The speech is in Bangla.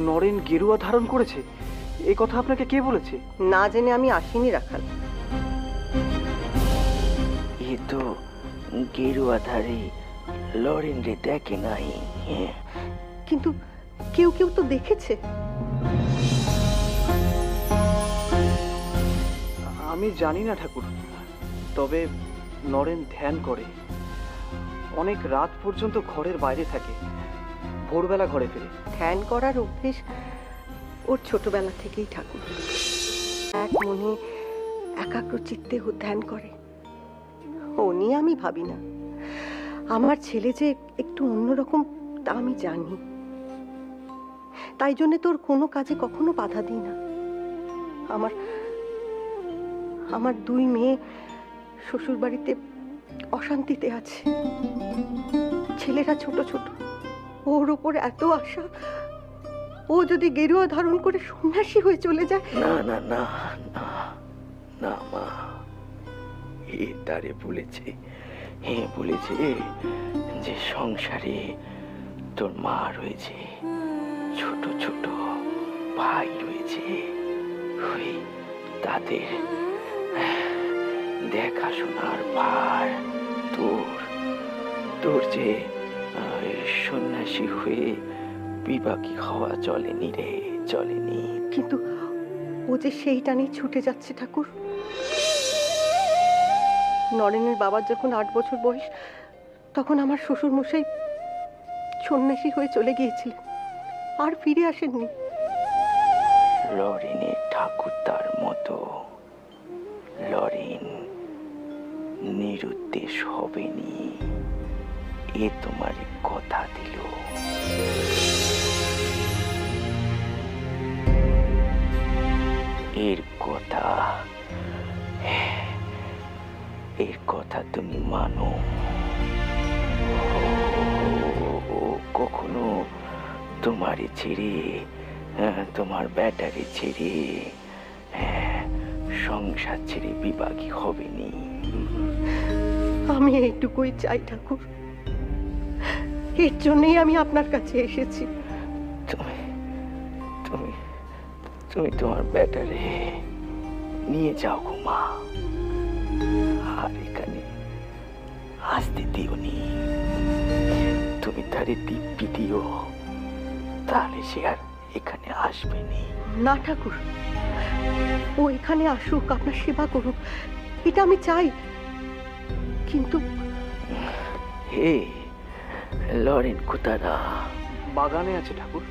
নরেন গেরুয়া ধারণ করেছে, এই কথা আপনাকে কে বলেছে? না জেনে আমি আসিনি রাখাল। এ তো গেরুয়াধারী লরেন রে দেখে নাই। কিন্তু কেউ কেউ তো দেখেছে। আমি জানি না ঠাকুর, তবে নরেন ধ্যান করে, অনেক রাত পর্যন্ত ঘরের বাইরে থাকে, ভোরবেলা ঘরে ফিরে। ধ্যান করার অভ্যেস ওর ছোটবেলা থেকেই ঠাকুর। এক মনে একাগ্র চিত্তে ও ধ্যান করে। ও নিয়ে আমি ভাবি না। আমার ছেলে যে একটু অন্যরকম তা আমি জানি, তাই জন্য তোর কোনো কাজে কখনো বাধা দিই না। আমার দুই মেয়ে শ্বশুর বাড়িতে অশান্তিতে আছে, ছেলেরা ছোট ছোট, ওর ওপর এত আশা, ও যদি গেরুয়া ধারণ করে সন্ন্যাসী হয়ে চলে যায়। না না না না না মা, এ তারে বলেছে, বলেছে যে সংসারে তোর মা রয়েছে, ছোট ছোট ভাই রয়েছে, ওই তাদের দেখাশোনার ভার তোর যে সন্ন্যাসী হয়ে বিবাহী হওয়া চলেনি রে, চলেনি। কিন্তু ও যে সেইটা নিয়ে ছুটে যাচ্ছে ঠাকুর। নরেনের বাবার যখন 8 বছর বয়স, তখন আমার শ্বশুর মশাই সন্ন্যাসী হয়ে চলে গিয়েছিলেন, আর ফিরে আসেননি। লরেনের ঠাকুর তার মতো লরেন নিরুদ্দেশ হবেনি, এ তোমার কথা দিল। এর কথা তুমি মানো। ও কখনো তোমারে ছেড়ে, তোমার ব্যাটারে ছেড়ে, সংসার ছেড়ে বিবাহী হবেনি। আমি এইটুকুই চাই ঠাকুর, এর জন্যই আমি আপনার কাছে এসেছি। তুমি তোমার ব্যাটারে নিয়ে যাও গো মা, আর এখানে আসতে দিওনি। তুমি তারে দিব্যি দিও, তাহলে সে আর এখানে আসবে না ঠাকুর, ও এখানে আসুক, আপনার সেবা করুক, এটা আমি চাই। কিন্তু হে লরেন কোথায়? বাগানে আছে ঠাকুর।